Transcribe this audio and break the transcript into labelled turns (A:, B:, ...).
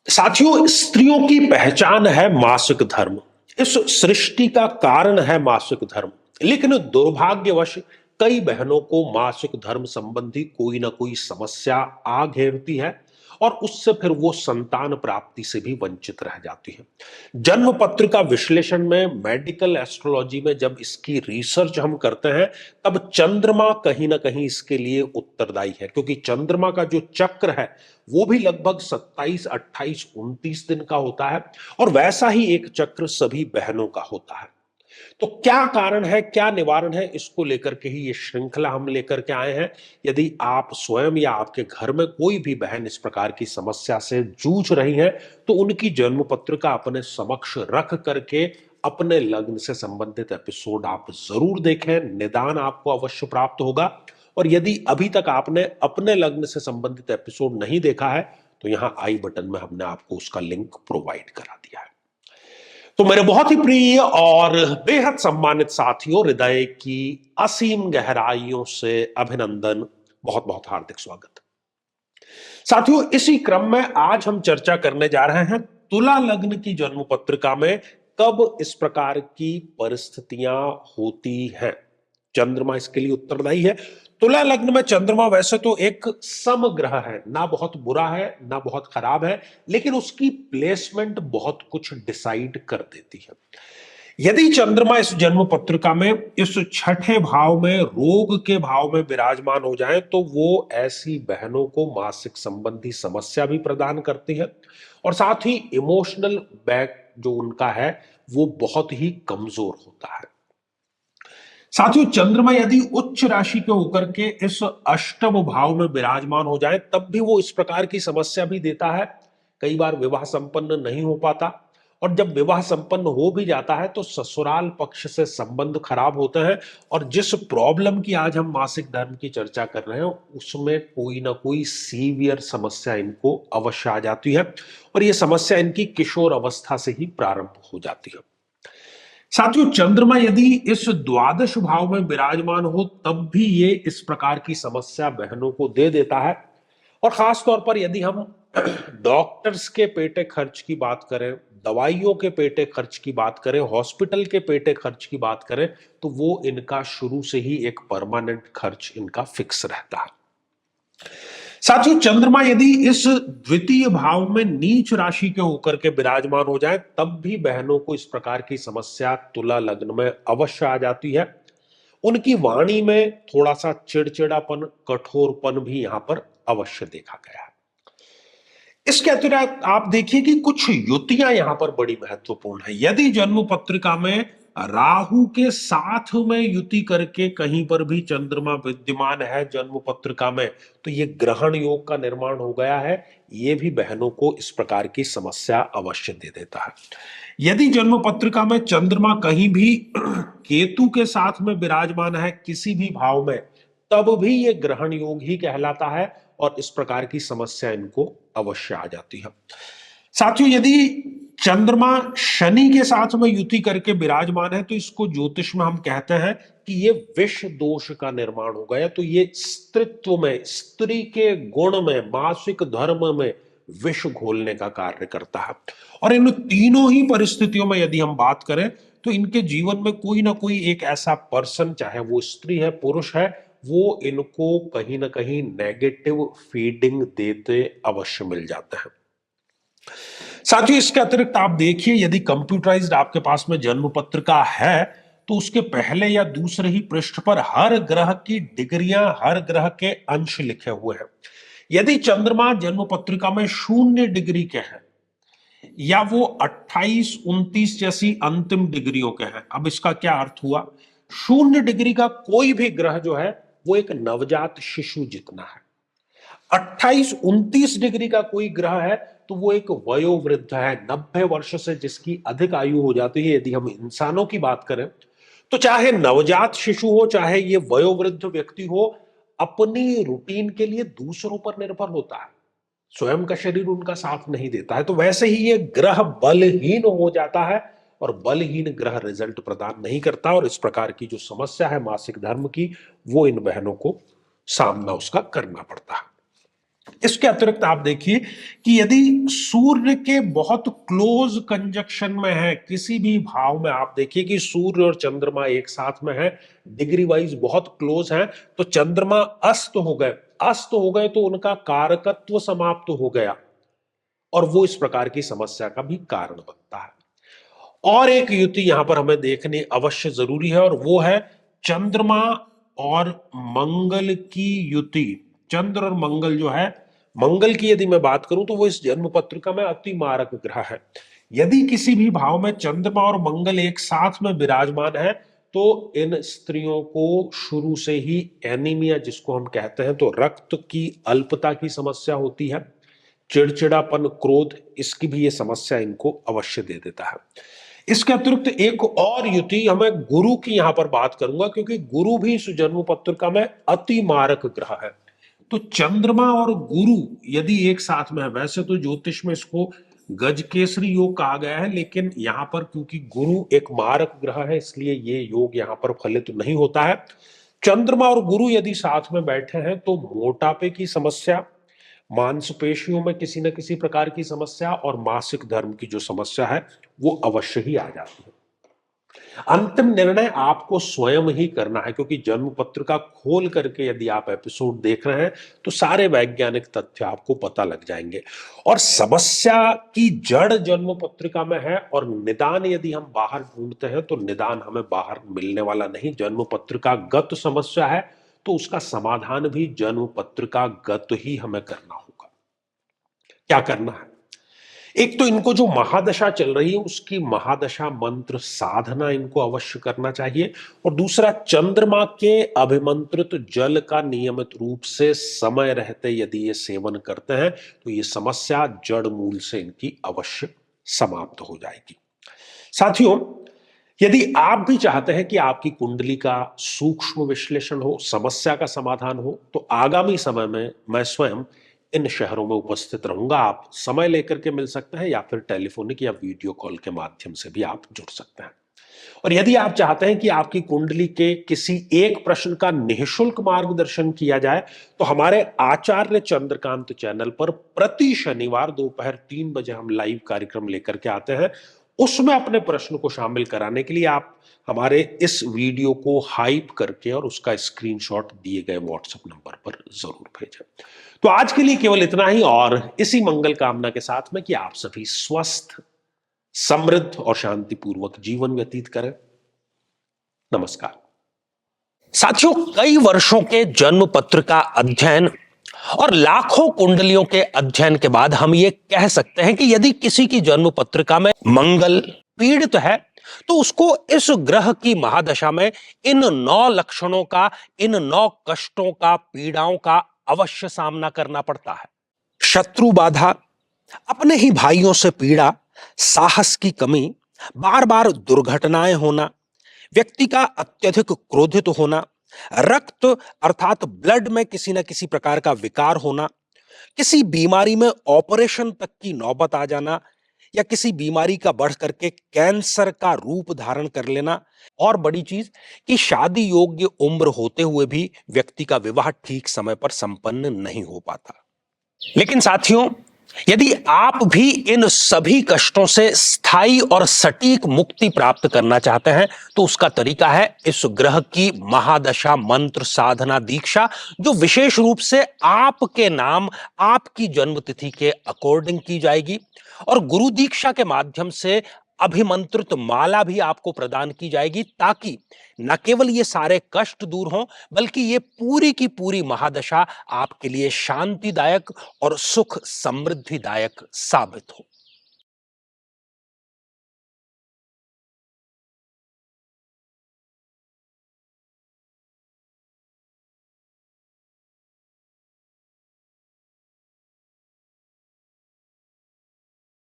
A: साथियों, स्त्रियों की पहचान है मासिक धर्म। इस सृष्टि का कारण है मासिक धर्म। लेकिन दुर्भाग्यवश कई बहनों को मासिक धर्म संबंधी कोई ना कोई समस्या आ घेरती है और उससे फिर वो संतान प्राप्ति से भी वंचित रह जाती है। जन्म पत्र का विश्लेषण में, मेडिकल एस्ट्रोलॉजी में जब इसकी रिसर्च हम करते हैं, तब चंद्रमा कहीं ना कहीं इसके लिए उत्तरदायी है, क्योंकि चंद्रमा का जो चक्र है वो भी लगभग 27, 28, 29 दिन का होता है और वैसा ही एक चक्र सभी बहनों का होता है। तो क्या कारण है, क्या निवारण है, इसको लेकर के ही ये श्रृंखला हम लेकर के आए हैं। यदि आप स्वयं या आपके घर में कोई भी बहन इस प्रकार की समस्या से जूझ रही है, तो उनकी जन्म पत्रिका अपने समक्ष रख करके अपने लग्न से संबंधित एपिसोड आप जरूर देखें, निदान आपको अवश्य प्राप्त होगा। और यदि अभी तक आपने अपने लग्न से संबंधित एपिसोड नहीं देखा है, तो यहां आई बटन में हमने आपको उसका लिंक प्रोवाइड करा दिया है। तो मेरे बहुत ही प्रिय और बेहद सम्मानित साथियों, हृदय की असीम गहराइयों से अभिनंदन, बहुत बहुत हार्दिक स्वागत। साथियों, इसी क्रम में आज हम चर्चा करने जा रहे हैं तुला लग्न की जन्म पत्रिका में कब इस प्रकार की परिस्थितियां होती हैं। चंद्रमा इसके लिए उत्तरदायी है। तुला लग्न में चंद्रमा वैसे तो एक समग्रह है, ना बहुत बुरा है ना बहुत खराब है, लेकिन उसकी प्लेसमेंट बहुत कुछ डिसाइड कर देती है। यदि चंद्रमा इस जन्म पत्रिका में इस छठे भाव में, रोग के भाव में विराजमान हो जाए, तो वो ऐसी बहनों को मासिक संबंधी समस्या भी प्रदान करती है और साथ ही इमोशनल बैक जो उनका है वो बहुत ही कमजोर होता है। साथियों, चंद्रमा यदि उच्च राशि के होकर के इस अष्टम भाव में विराजमान हो जाए, तब भी वो इस प्रकार की समस्या भी देता है। कई बार विवाह संपन्न नहीं हो पाता, और जब विवाह संपन्न हो भी जाता है तो ससुराल पक्ष से संबंध खराब होते हैं। और जिस प्रॉब्लम की आज हम मासिक धर्म की चर्चा कर रहे हैं, उसमें कोई ना कोई सीवियर समस्या इनको अवश्य आ जाती है, और ये समस्या इनकी किशोर अवस्था से ही प्रारंभ हो जाती है। साथियों, चंद्रमा यदि इस द्वादश भाव में विराजमान हो, तब भी ये इस प्रकार की समस्या बहनों को दे देता है। और खास तौर पर यदि हम डॉक्टर्स के पेटे खर्च की बात करें, दवाइयों के पेटे खर्च की बात करें, हॉस्पिटल के पेटे खर्च की बात करें, तो वो इनका शुरू से ही एक परमानेंट खर्च इनका फिक्स रहता है। साथियों, चंद्रमा यदि इस द्वितीय भाव में नीच राशि के होकर के विराजमान हो जाए, तब भी बहनों को इस प्रकार की समस्या तुला लग्न में अवश्य आ जाती है। उनकी वाणी में थोड़ा सा चिड़चिड़ापन, कठोरपन भी यहां पर अवश्य देखा गया है। इसके अतिरिक्त आप देखिए कि कुछ युतियां यहां पर बड़ी महत्वपूर्ण है। यदि जन्म पत्रिका में राहु के साथ में युति करके कहीं पर भी चंद्रमा विद्यमान है जन्म पत्रिका में, तो ये ग्रहण योग का निर्माण हो गया है। ये भी बहनों को इस प्रकार की समस्या अवश्य दे देता है। यदि जन्म पत्रिका में चंद्रमा कहीं भी केतु के साथ में विराजमान है किसी भी भाव में, तब भी ये ग्रहण योग ही कहलाता है और इस प्रकार की समस्या इनको अवश्य आ जाती है। साथियों, यदि चंद्रमा शनि के साथ में युति करके विराजमान है, तो इसको ज्योतिष में हम कहते हैं कि ये विष दोष का निर्माण हो गया। तो ये स्त्रीत्व में, स्त्री के गुण में, मासिक धर्म में विष घोलने का कार्य करता है। और इन तीनों ही परिस्थितियों में यदि हम बात करें, तो इनके जीवन में कोई ना कोई एक ऐसा पर्सन, चाहे वो स्त्री है पुरुष है, वो इनको कहीं ना कहीं नेगेटिव फीडिंग देते अवश्य मिल जाते हैं। साथियों, इसके अतिरिक्त आप देखिए, यदि कंप्यूटराइज्ड आपके पास में जन्म पत्रिका है, तो उसके पहले या दूसरे ही पृष्ठ पर हर ग्रह की डिग्रियां, हर ग्रह के अंश लिखे हुए हैं। यदि चंद्रमा जन्म पत्रिका में 0 डिग्री के हैं, या वो 28, 29 जैसी अंतिम डिग्रियों के हैं, अब इसका क्या अर्थ हुआ? 0 डिग्री का कोई भी ग्रह जो है वो एक नवजात शिशु जितना है। 28, 29 डिग्री का कोई ग्रह है तो वो एक वयोवृद्ध है, 90 वर्ष से जिसकी अधिक आयु हो जाती है। यदि हम इंसानों की बात करें, तो चाहे नवजात शिशु हो, चाहे ये वयोवृद्ध व्यक्ति हो, अपनी रूटीन के लिए दूसरों पर निर्भर होता है। स्वयं का शरीर उनका साथ नहीं देता है। तो वैसे ही ये ग्रह बलहीन हो जाता है, और बलहीन ग्रह रिजल्ट प्रदान नहीं करता, और इस प्रकार की जो समस्या है मासिक धर्म की, वो इन बहनों को सामना उसका करना पड़ता है। इसके अतिरिक्त आप देखिए कि यदि सूर्य के बहुत क्लोज कंजक्शन में है, किसी भी भाव में आप देखिए कि सूर्य और चंद्रमा एक साथ में है, डिग्री वाइज बहुत क्लोज है, तो चंद्रमा अस्त हो गए तो उनका कारकत्व समाप्त हो गया और वो इस प्रकार की समस्या का भी कारण बनता है। और एक युति यहां पर हमें देखनी अवश्य जरूरी है और वो है चंद्रमा और मंगल की युति। चंद्र और मंगल जो है, मंगल की यदि मैं बात करूं तो वो इस जन्म पत्रिका में अति मारक ग्रह है। यदि किसी भी भाव में चंद्रमा और मंगल एक साथ में विराजमान है तो इन स्त्रियों को शुरू से ही एनीमिया जिसको हम कहते हैं, तो रक्त की अल्पता की समस्या होती है, चिड़चिड़ापन, क्रोध, इसकी भी ये समस्या इनको अवश्य दे देता है। इसके अतिरिक्त एक और युति हमें गुरु की यहां पर बात करूंगा, क्योंकि गुरु भी इस जन्म पत्रिका में अति मारक ग्रह है। तो चंद्रमा और गुरु यदि एक साथ में है, वैसे तो ज्योतिष में इसको गज केसरी योग कहा गया है, लेकिन यहां पर क्योंकि गुरु एक मारक ग्रह है इसलिए ये योग यहां पर फलित नहीं होता है। चंद्रमा और गुरु यदि साथ में बैठे हैं तो मोटापे की समस्या, मांसपेशियों में किसी न किसी प्रकार की समस्या और मासिक धर्म की जो समस्या है वो अवश्य ही आ जाती है। अंतिम निर्णय आपको स्वयं ही करना है, क्योंकि जन्म पत्रिका खोल करके यदि आप एपिसोड देख रहे हैं तो सारे वैज्ञानिक तथ्य आपको पता लग जाएंगे। और समस्या की जड़ जन्म पत्रिका में है और निदान यदि हम बाहर ढूंढते हैं तो निदान हमें बाहर मिलने वाला नहीं, जन्म पत्रिका गत समस्या है तो उसका समाधान भी जन्म पत्रिका गत ही हमें करना होगा। क्या करना है? एक तो इनको जो महादशा चल रही है उसकी महादशा मंत्र साधना इनको अवश्य करना चाहिए, और दूसरा चंद्रमा के अभिमंत्रित जल का नियमित रूप से समय रहते यदि ये सेवन करते हैं तो ये समस्या जड़ मूल से इनकी अवश्य समाप्त हो जाएगी। साथियों, यदि आप भी चाहते हैं कि आपकी कुंडली का सूक्ष्म विश्लेषण हो, समस्या का समाधान हो, तो आगामी समय में मैं स्वयं इन शहरों में उपस्थित रहूंगा। आप समय लेकर के मिल सकते हैं या फिर टेलीफोनिक या वीडियो कॉल के माध्यम से भी आप जुड़ सकते हैं। और यदि आप चाहते हैं कि आपकी कुंडली के किसी एक प्रश्न का निःशुल्क मार्गदर्शन किया जाए तो हमारे आचार्य चंद्रकांत चैनल पर प्रति शनिवार दोपहर 3 बजे हम लाइव कार्यक्रम लेकर के आते हैं। उसमें अपने प्रश्न को शामिल कराने के लिए आप हमारे इस वीडियो को हाइप करके और उसका स्क्रीनशॉट दिए गए व्हाट्सएप नंबर पर जरूर भेजें। तो आज के लिए केवल इतना ही, और इसी मंगल कामना के साथ में कि आप सभी स्वस्थ, समृद्ध और शांतिपूर्वक जीवन व्यतीत करें। नमस्कार। साथियों, कई वर्षों के जन्म पत्र का अध्ययन और लाखों कुंडलियों के अध्ययन के बाद हम ये कह सकते हैं कि यदि किसी की जन्म पत्रिका में मंगल पीड़ित है तो उसको इस ग्रह की महादशा में इन 9 लक्षणों का, इन 9 कष्टों का, पीड़ाओं का अवश्य सामना करना पड़ता है। शत्रु बाधा, अपने ही भाइयों से पीड़ा, साहस की कमी, बार बार दुर्घटनाएं होना, व्यक्ति का अत्यधिक क्रोधित होना, रक्त अर्थात ब्लड में किसी न किसी प्रकार का विकार होना, किसी बीमारी में ऑपरेशन तक की नौबत आ जाना, या किसी बीमारी का बढ़ करके कैंसर का रूप धारण कर लेना, और बड़ी चीज कि शादी योग्य उम्र होते हुए भी व्यक्ति का विवाह ठीक समय पर संपन्न नहीं हो पाता। लेकिन साथियों, यदि आप भी इन सभी कष्टों से स्थायी और सटीक मुक्ति प्राप्त करना चाहते हैं तो उसका तरीका है इस ग्रह की महादशा मंत्र साधना दीक्षा, जो विशेष रूप से आपके नाम, आपकी जन्मतिथि के अकॉर्डिंग की जाएगी। और गुरु दीक्षा के माध्यम से अभिमंत्रित माला भी आपको प्रदान की जाएगी, ताकि न केवल ये सारे कष्ट दूर हों बल्कि ये पूरी की पूरी महादशा आपके लिए शांतिदायक और सुख समृद्धिदायक साबित हो।